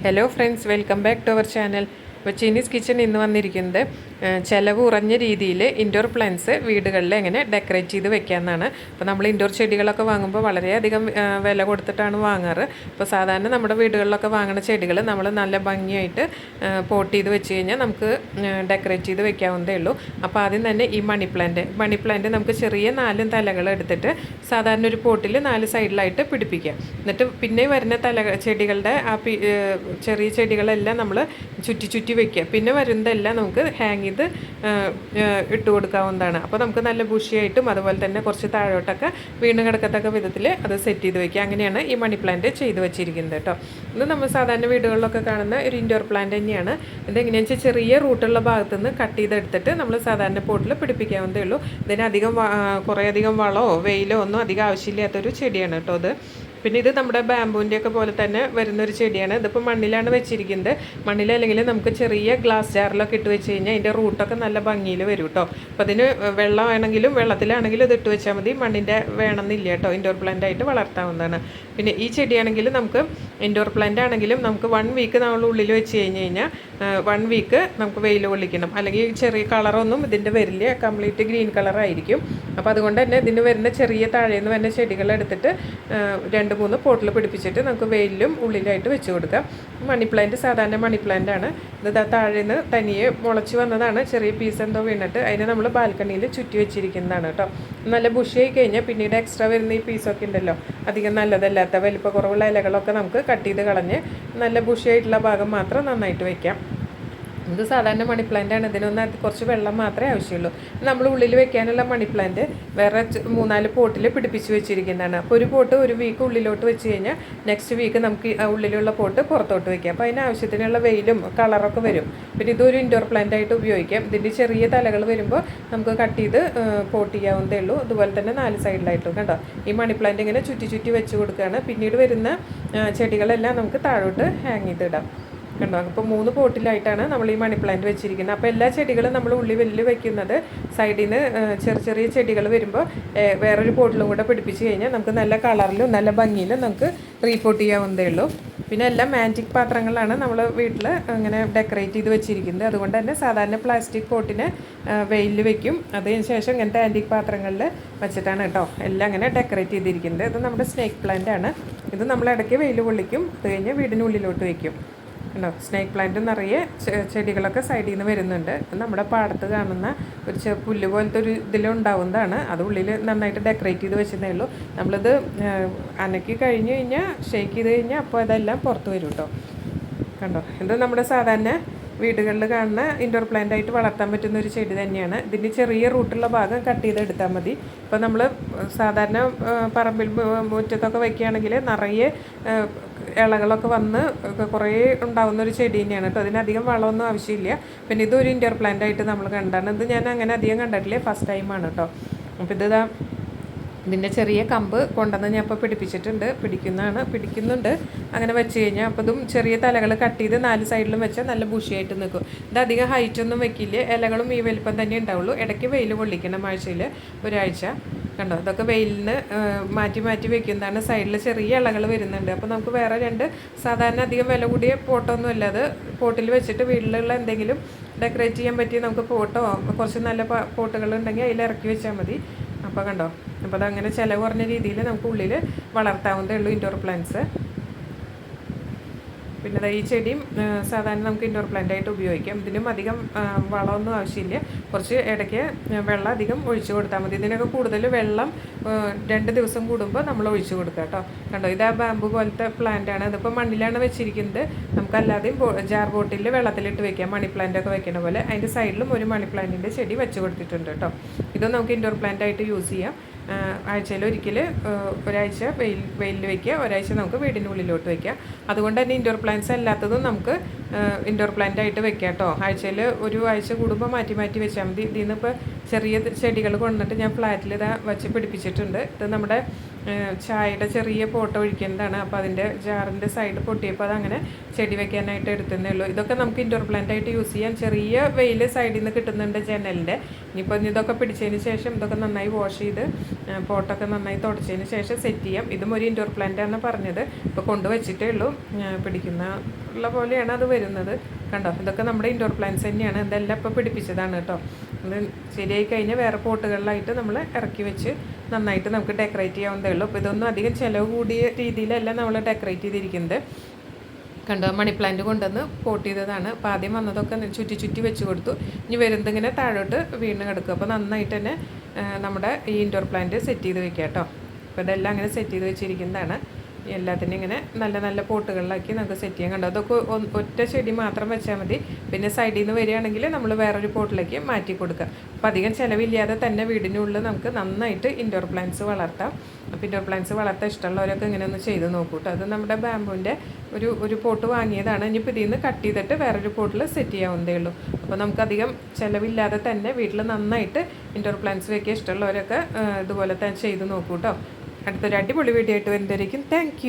Hello friends, welcome back to our channel. ഇപ്പോൾ Chinese kitchen ഇന്ന് വന്നിരിക്കുന്നത് ചിലവ് കുറഞ്ഞ രീതിയിൽ ഇൻഡോർ പ്ലാന്റ്സ് വീടുകളിൽ എങ്ങനെ ഡെക്കറേറ്റ് ചെയ്ത് വെക്കാമെന്നാണ്. അപ്പോൾ നമ്മൾ ഇൻഡോർ ചെടികളൊക്കെ വാങ്ങുമ്പോൾ വളരെയധികം വില കൊടുത്തിട്ടാണ് വാങ്ങാറ്. ഇപ്പോൾ സാധാരണ നമ്മുടെ വീടുകളിലൊക്കെ വാങ്ങുന്ന ചെടികൾ നമ്മൾ നല്ല ഭംഗിയായിട്ട് പോട്ട് ചെയ്ത് വെച്ച് കഴിഞ്ഞാൽ നമുക്ക് ഡെക്കറേറ്റ് ചെയ്ത് വെക്കാവുന്നതേ ഉള്ളൂ. അപ്പോൾ ആദ്യം തന്നെ ഈ മണി പ്ലാന്റ് നമുക്ക് ചെറിയ 4 തലകൾ എടുത്തിട്ട് സാധാരണ ഒരു പോട്ടിൽ 4 സൈഡിലായിട്ട് പിടിപ്പിക്കാം. എന്നിട്ട് പിന്നെ വരുന്ന ചെടികളുടെ ചെറിയ ചെടികളെല്ലാം നമ്മൾ ചുറ്റി വെക്കുക. പിന്നെ വരുന്നതെല്ലാം നമുക്ക് ഹാങ് ചെയ്ത് ഇട്ട് കൊടുക്കാവുന്നതാണ്. അപ്പോൾ നമുക്ക് നല്ല ബുഷിയായിട്ടും അതുപോലെ തന്നെ കുറച്ച് താഴോട്ടൊക്കെ വീണ് കിടക്കത്തക്ക വിധത്തിൽ അത് സെറ്റ് ചെയ്ത് വെക്കുക. അങ്ങനെയാണ് ഈ മണി പ്ലാന്റ് ചെയ്ത് വെച്ചിരിക്കുന്നത് കേട്ടോ. ഇത് നമ്മൾ സാധാരണ വീടുകളിലൊക്കെ കാണുന്ന ഒരു ഇൻഡോർ പ്ലാന്റ് തന്നെയാണ്. ഇതെങ്ങനെയാണെന്ന് വെച്ചാൽ ചെറിയ റൂട്ടുള്ള ഭാഗത്തുനിന്ന് കട്ട് ചെയ്തെടുത്തിട്ട് നമ്മൾ സാധാരണ പോട്ടിൽ പിടിപ്പിക്കാവുന്നതേ ഉള്ളൂ. ഇതിന് കുറേയധികം വളമോ വെയിലോ ഒന്നും അധികം ആവശ്യമില്ലാത്തൊരു ചെടിയാണ് കേട്ടോ ഇത്. പിന്നെ ഇത് നമ്മുടെ ബാമ്പൂവിൻ്റെയൊക്കെ പോലെ തന്നെ വരുന്നൊരു ചെടിയാണ്. ഇതിപ്പോൾ മണ്ണിലാണ് വെച്ചിരിക്കുന്നത്. മണ്ണിലല്ലെങ്കിൽ നമുക്ക് ചെറിയ ഗ്ലാസ് ജാറിലൊക്കെ ഇട്ട് വെച്ച് കഴിഞ്ഞാൽ അതിൻ്റെ റൂട്ടൊക്കെ നല്ല ഭംഗിയിൽ വരും കേട്ടോ. അപ്പോൾ അതിന് വെള്ളം വേണമെങ്കിലും വെള്ളത്തിലാണെങ്കിലും ഇത് ഇട്ട് വെച്ചാൽ മതി. മണ്ണിൻ്റെ വേണമെന്നില്ല കേട്ടോ. ഇൻഡോർ പ്ലാന്റ് ആയിട്ട് വളർത്താവുന്നതാണ്. പിന്നെ ഈ ചെടിയാണെങ്കിൽ നമുക്ക് ഇൻഡോർ പ്ലാന്റ് ആണെങ്കിലും നമുക്ക് 1 വീക്ക് നമ്മൾ ഉള്ളിൽ വെച്ച് കഴിഞ്ഞാൽ 1 വീക്ക് നമുക്ക് വെയിൽ കൊള്ളിക്കണം. അല്ലെങ്കിൽ ചെറിയ കളറൊന്നും ഇതിൻ്റെ വരില്ല, കംപ്ലീറ്റ് ഗ്രീൻ കളറായിരിക്കും. അപ്പോൾ അതുകൊണ്ട് തന്നെ ഇതിന് വരുന്ന ചെറിയ താഴേന്ന് വരുന്ന ചെടികൾ എടുത്തിട്ട് 2-3 പോട്ടിൽ പിടിപ്പിച്ചിട്ട് നമുക്ക് വെയിലും ഉള്ളിലായിട്ട് വെച്ച് കൊടുക്കാം. മണി പ്ലാന്റ് സാധാരണ മണി പ്ലാന്റ് ആണ്. ഇത് താഴേന്ന് തനിയെ മുളച്ച് വന്നതാണ്. ചെറിയ പീസ് എന്തോ വീണിട്ട് അതിനെ നമ്മൾ ബാൽക്കണിയിൽ ചുറ്റി വെച്ചിരിക്കുന്നതാണ് കേട്ടോ. നല്ല ബുഷിയായി കഴിഞ്ഞാൽ പിന്നീട് എക്സ്ട്രാ വരുന്ന ഈ പീസൊക്കെ ഉണ്ടല്ലോ, അധികം നല്ലതല്ലാത്ത വലിപ്പ കുറവുള്ള ഇലകളൊക്കെ നമുക്ക് കട്ട് ചെയ്ത് കളഞ്ഞ് നല്ല ബുഷിയായിട്ടുള്ള ഭാഗം മാത്രം നന്നായിട്ട് വയ്ക്കാം. ഇത് സാധാരണ മണി പ്ലാന്റ് ആണ്. ഇതിനൊന്ന് കുറച്ച് വെള്ളം മാത്രമേ ആവശ്യമുള്ളൂ. നമ്മൾ ഉള്ളിൽ വെക്കാനുള്ള മണി പ്ലാന്റ് വേറെ 3-4 പോട്ടിൽ പിടിപ്പിച്ച് വെച്ചിരിക്കുന്നതാണ്. അപ്പോൾ ഒരു പോട്ട് 1 വീക്ക് ഉള്ളിലോട്ട് വെച്ച് കഴിഞ്ഞാൽ നെക്സ്റ്റ് വീക്ക് നമുക്ക് ഉള്ളിലുള്ള പോട്ട് പുറത്തോട്ട് വയ്ക്കാം. അപ്പോൾ അതിന് ആവശ്യത്തിനുള്ള വെയിലും കളറൊക്കെ വരും. പിന്നെ ഇതൊരു ഇൻഡോർ പ്ലാന്റ് ആയിട്ട് ഉപയോഗിക്കാം. ഇതിൻ്റെ ചെറിയ തലകൾ വരുമ്പോൾ നമുക്ക് കട്ട് ചെയ്ത് പോട്ട് ചെയ്യാവുന്നതേ ഉള്ളൂ. അതുപോലെ തന്നെ 4 സൈഡിലായിട്ടും കണ്ടോ. ഈ മണി പ്ലാന്റ് ഇങ്ങനെ ചുറ്റി വെച്ച് കൊടുക്കുകയാണ്. പിന്നീട് വരുന്ന ചെടികളെല്ലാം നമുക്ക് താഴോട്ട് ഹാങ് ചെയ്തിടാം കണ്ടോ. അപ്പോൾ 3 പോട്ടിലായിട്ടാണ് നമ്മൾ ഈ മണി പ്ലാന്റ് വെച്ചിരിക്കുന്നത്. അപ്പോൾ എല്ലാ ചെടികളും നമ്മൾ ഉള്ളിൽ വെക്കുന്നത് സൈഡിൽ നിന്ന് ചെറിയ ചെടികൾ വരുമ്പോൾ വേറൊരു പോട്ടിലും കൂടെ പിടിപ്പിച്ച് കഴിഞ്ഞാൽ നമുക്ക് നല്ല കളറിലും നല്ല ഭംഗിയിലും നമുക്ക് റീപോട്ട് ചെയ്യാവുന്നതേ ഉള്ളൂ. പിന്നെ എല്ലാം ആൻറ്റിക് പാത്രങ്ങളാണ് നമ്മൾ വീട്ടിൽ അങ്ങനെ ഡെക്കറേറ്റ് ചെയ്ത് വെച്ചിരിക്കുന്നത്. അതുകൊണ്ട് തന്നെ സാധാരണ പ്ലാസ്റ്റിക് പോട്ടിനെ വെയിലിൽ വെക്കും. അതിന് ശേഷം ഇങ്ങനത്തെ ആൻറ്റിക് പാത്രങ്ങളിൽ വെച്ചിട്ടാണ് കേട്ടോ എല്ലാം അങ്ങനെ ഡെക്കറേറ്റ് ചെയ്തിരിക്കുന്നത്. ഇത് നമ്മുടെ സ്നേക്ക് പ്ലാന്റ് ആണ്. ഇത് നമ്മൾ ഇടയ്ക്ക് വെയിൽ കൊള്ളിക്കും. അത് കഴിഞ്ഞ് വീടിനുള്ളിലോട്ട് വയ്ക്കും ഉണ്ടോ. സ്നേക്ക് പ്ലാന്റ് നിറയെ ചെടികളൊക്കെ സൈഡിൽ നിന്ന് വരുന്നുണ്ട്. നമ്മുടെ പാടത്ത് കാണുന്ന ഒരു പുല്ല് പോലത്തെ ഒരു ഇതിലുണ്ടാവുന്നതാണ്. അത് ഉള്ളിൽ നന്നായിട്ട് ഡെക്കറേറ്റ് ചെയ്ത് വെച്ചതേ ഉള്ളൂ. നമ്മളിത് അനക്കി കഴിഞ്ഞ് കഴിഞ്ഞാൽ ഷേക്ക് ചെയ്ത് കഴിഞ്ഞാൽ അപ്പോൾ അതെല്ലാം പുറത്ത് വരും കേട്ടോ. കണ്ടോ. ഇത് നമ്മുടെ സാധാരണ വീടുകളിൽ കാണുന്ന ഇൻഡോർ പ്ലാന്റ് ആയിട്ട് വളർത്താൻ പറ്റുന്ന ഒരു ചെടി തന്നെയാണ്. ഇതിൻ്റെ ചെറിയ റൂട്ടുള്ള ഭാഗം കട്ട് ചെയ്തെടുത്താൽ മതി. ഇപ്പോൾ നമ്മൾ സാധാരണ പറമ്പിൽ മുറ്റത്തൊക്കെ വയ്ക്കുകയാണെങ്കിൽ നിറയെ ഇലകളൊക്കെ വന്ന് കുറേ ഉണ്ടാകുന്ന ഒരു ചെടി തന്നെയാണ് കേട്ടോ. അതിനധികം വളമൊന്നും ആവശ്യമില്ല. പിന്നെ ഇതൊരു ഇൻഡോർ പ്ലാന്റ് ആയിട്ട് നമ്മൾ കണ്ടാണ്. ഇത് ഞാൻ അങ്ങനെ അധികം കണ്ടിട്ടില്ല, ഫസ്റ്റ് ടൈമാണ് കേട്ടോ. അപ്പോൾ ഇതിൻ്റെ ചെറിയ കമ്പ് കൊണ്ടുവന്ന് ഞാൻ ഇപ്പോൾ പിടിക്കുന്നുണ്ട്. അങ്ങനെ വെച്ച് കഴിഞ്ഞാൽ അപ്പോൾ ഇതും ചെറിയ തലകൾ കട്ട് ചെയ്ത് 4 സൈഡിലും വെച്ചാൽ നല്ല ബുഷിയായിട്ട് നിൽക്കും. ഇത് അധികം ഹൈറ്റൊന്നും വെക്കില്ല. ഇലകളും ഈ വലിപ്പം തന്നെ ഉണ്ടാവുള്ളൂ. ഇടയ്ക്ക് വെയിൽ കൊള്ളിക്കണം, ആഴ്ചയിൽ ഒരാഴ്ച കണ്ടോ. ഇതൊക്കെ വെയിലിന് മാറ്റി വെക്കുന്നതാണ്. സൈഡിൽ ചെറിയ ഇലകൾ വരുന്നുണ്ട്. അപ്പോൾ നമുക്ക് വേറെ 2 സാധാരണ അധികം വില കൂടിയ പോട്ടൊന്നും ഇല്ല. അത് പോട്ടിൽ വെച്ചിട്ട് വീട്ടിലുള്ള എന്തെങ്കിലും ഡെക്കറേറ്റ് ചെയ്യാൻ പറ്റിയ നമുക്ക് പോട്ടോ കുറച്ച് നല്ല പോട്ടുകൾ ഉണ്ടെങ്കിൽ അതിൽ ഇറക്കി വെച്ചാൽ മതി. അപ്പോൾ കണ്ടോ. അപ്പോൾ അതങ്ങനെ ചിലവ് കുറഞ്ഞ രീതിയിൽ നമുക്ക് ഉള്ളിൽ വളർത്താവുന്നതേ ഉള്ളൂ ഇൻഡോർ പ്ലാന്റ്സ്. പിന്നെ ഈ ചെടിയും സാധാരണ നമുക്ക് ഇൻഡോർ പ്ലാന്റ് ആയിട്ട് ഉപയോഗിക്കാം. ഇതിനും അധികം വളമൊന്നും ആവശ്യമില്ല. കുറച്ച് ഇടയ്ക്ക് വെള്ളം അധികം ഒഴിച്ചു കൊടുത്താൽ മതി. ഇതിനൊക്കെ കൂടുതൽ വെള്ളം 2 ദിവസം കൂടുമ്പോൾ നമ്മൾ ഒഴിച്ചു കൊടുക്കുക കേട്ടോ. കണ്ടോ. ഇത് ബാമ്പു പോലത്തെ പ്ലാന്റ് ആണ്. ഇതിപ്പോൾ മണ്ണിലാണ് വെച്ചിരിക്കുന്നത്. നമുക്കല്ലാതെയും ജാർ ബോട്ടിൽ വെള്ളത്തിലിട്ട് വെക്കാം, മണി പ്ലാന്റ് ഒക്കെ വെക്കുന്ന പോലെ. അതിൻ്റെ സൈഡിലും ഒരു മണി പ്ലാന്റിൻ്റെ ചെടി വെച്ച് കൊടുത്തിട്ടുണ്ട് കേട്ടോ. ഇതും നമുക്ക് ഇൻഡോർ പ്ലാന്റ് ആയിട്ട് യൂസ് ചെയ്യാം. ആഴ്ചയിൽ ഒരിക്കൽ ഒരാഴ്ച വെയിലിൽ വയ്ക്കുക, ഒരാഴ്ച നമുക്ക് വീടിനുള്ളിലോട്ട് വയ്ക്കുക. അതുകൊണ്ട് തന്നെ ഇൻഡോർ പ്ലാന്റ്സ് അല്ലാത്തതും നമുക്ക് ഇൻഡോർ പ്ലാന്റ് ആയിട്ട് വെക്കാം കേട്ടോ. ആഴ്ചയിൽ ഒരു ആഴ്ച കൂടുമ്പോൾ മാറ്റി വെച്ചാൽ മതി. ഇതിൽ നിന്ന് ഇപ്പോൾ ചെറിയ ചെടികൾ കൊണ്ടിട്ട് ഞാൻ ഫ്ലാറ്റിൽ ഇതാ വെച്ച് പിടിപ്പിച്ചിട്ടുണ്ട്. ഇത് നമ്മുടെ ചായയുടെ ചെറിയ പോട്ട് ഒഴിക്കുന്നതാണ്. അപ്പോൾ അതിൻ്റെ ജാറിൻ്റെ സൈഡ് പൊട്ടിയപ്പോൾ അതങ്ങനെ ചെടി വെക്കാനായിട്ട് എടുത്തതേ ഉള്ളൂ. ഇതൊക്കെ നമുക്ക് ഇൻഡോർ പ്ലാന്റ് ആയിട്ട് യൂസ് ചെയ്യാം. ചെറിയ വെയിൽ സൈഡിൽ നിന്ന് കിട്ടുന്നുണ്ട് ജനലിൻ്റെ. ഇനിയിപ്പോൾ ഇതൊക്കെ പിടിച്ചതിന് ശേഷം ഇതൊക്കെ നന്നായി വാഷ് ചെയ്ത് പോട്ടൊക്കെ നന്നായി തുടച്ചതിന് ശേഷം സെറ്റ് ചെയ്യാം. ഇതും ഒരു ഇൻഡോർ പ്ലാന്റ് ആണ് പറഞ്ഞത്. ഇപ്പോൾ കൊണ്ടുവച്ചിട്ടേ ഉള്ളൂ. പിടിക്കുന്ന ഉള്ള പോലെയാണ് അത് വരുന്നത്. കണ്ടോ, ഇതൊക്കെ നമ്മുടെ ഇൻഡോർ പ്ലാന്റ്സ് തന്നെയാണ്. ഇതെല്ലാം ഇപ്പോൾ പിടിപ്പിച്ചതാണ് കേട്ടോ. ഇത് ശരിയായി കഴിഞ്ഞാൽ വേറെ പോട്ടുകളിലായിട്ട് നമ്മൾ ഇറക്കി വെച്ച് നന്നായിട്ട് നമുക്ക് ഡെക്കറേറ്റ് ചെയ്യാവുന്നതേ ഉള്ളൂ. അപ്പോൾ ഇതൊന്നും അധികം ചിലവ് കൂടിയ രീതിയിലല്ല നമ്മൾ ഡെക്കറേറ്റ് ചെയ്തിരിക്കുന്നത്. കണ്ടോ, മണി പ്ലാന്റ് കൊണ്ടുവന്ന് പോട്ട് ചെയ്തതാണ്. അപ്പോൾ ആദ്യം വന്നതൊക്കെ ചുറ്റി വെച്ച് കൊടുത്തു. ഇനി വരുന്നതിങ്ങനെ താഴോട്ട് വീണ് കിടക്കും. അപ്പോൾ നന്നായിട്ട് തന്നെ നമ്മുടെ ഈ ഇൻഡോർ പ്ലാന്റ് സെറ്റ് ചെയ്ത് വെക്കാം കേട്ടോ. അപ്പോൾ ഇതെല്ലാം അങ്ങനെ സെറ്റ് ചെയ്ത് വെച്ചിരിക്കുന്നതാണ്. എല്ലാത്തിനും ഇങ്ങനെ നല്ല നല്ല പോട്ടുകളിലാക്കി നമുക്ക് സെറ്റ് ചെയ്യാൻ. കണ്ടോ, അതൊക്കെ ഒറ്റ ചെടി മാത്രം വെച്ചാൽ മതി. പിന്നെ സൈഡിൽ നിന്ന് വരികയാണെങ്കിൽ നമ്മൾ വേറൊരു പോട്ടിലേക്ക് മാറ്റി കൊടുക്കുക. അപ്പോൾ അധികം ചിലവില്ലാതെ തന്നെ വീടിനുള്ളിൽ നമുക്ക് നന്നായിട്ട് ഇൻഡോർ പ്ലാന്റ്സ് വളർത്താം. അപ്പോൾ ഇൻഡോർ പ്ലാന്റ്സ് വളർത്താൻ ഇഷ്ടമുള്ളവരൊക്കെ ഇങ്ങനെ ഒന്ന് ചെയ്ത് നോക്കൂട്ടോ. അത് നമ്മുടെ ബാമ്പൂൻ്റെ ഒരു പോട്ട് വാങ്ങിയതാണ്. ഇനിയിപ്പോൾ ഇതിൽ നിന്ന് കട്ട് ചെയ്തിട്ട് വേറൊരു പോട്ടിൽ സെറ്റ് ചെയ്യാവുന്നതേ ഉള്ളൂ. അപ്പോൾ നമുക്കധികം ചിലവില്ലാതെ തന്നെ വീട്ടിൽ നന്നായിട്ട് ഇൻഡോർ പ്ലാന്റ്സ് വെക്കാൻ ഇഷ്ടമുള്ളവരൊക്കെ ഇതുപോലെ തന്നെ ചെയ്ത് നോക്കൂട്ടോ. അടുത്തൊരു അടിപൊളി വീഡിയോ ആയിട്ട് വരുന്നതായിരിക്കും. Thank you.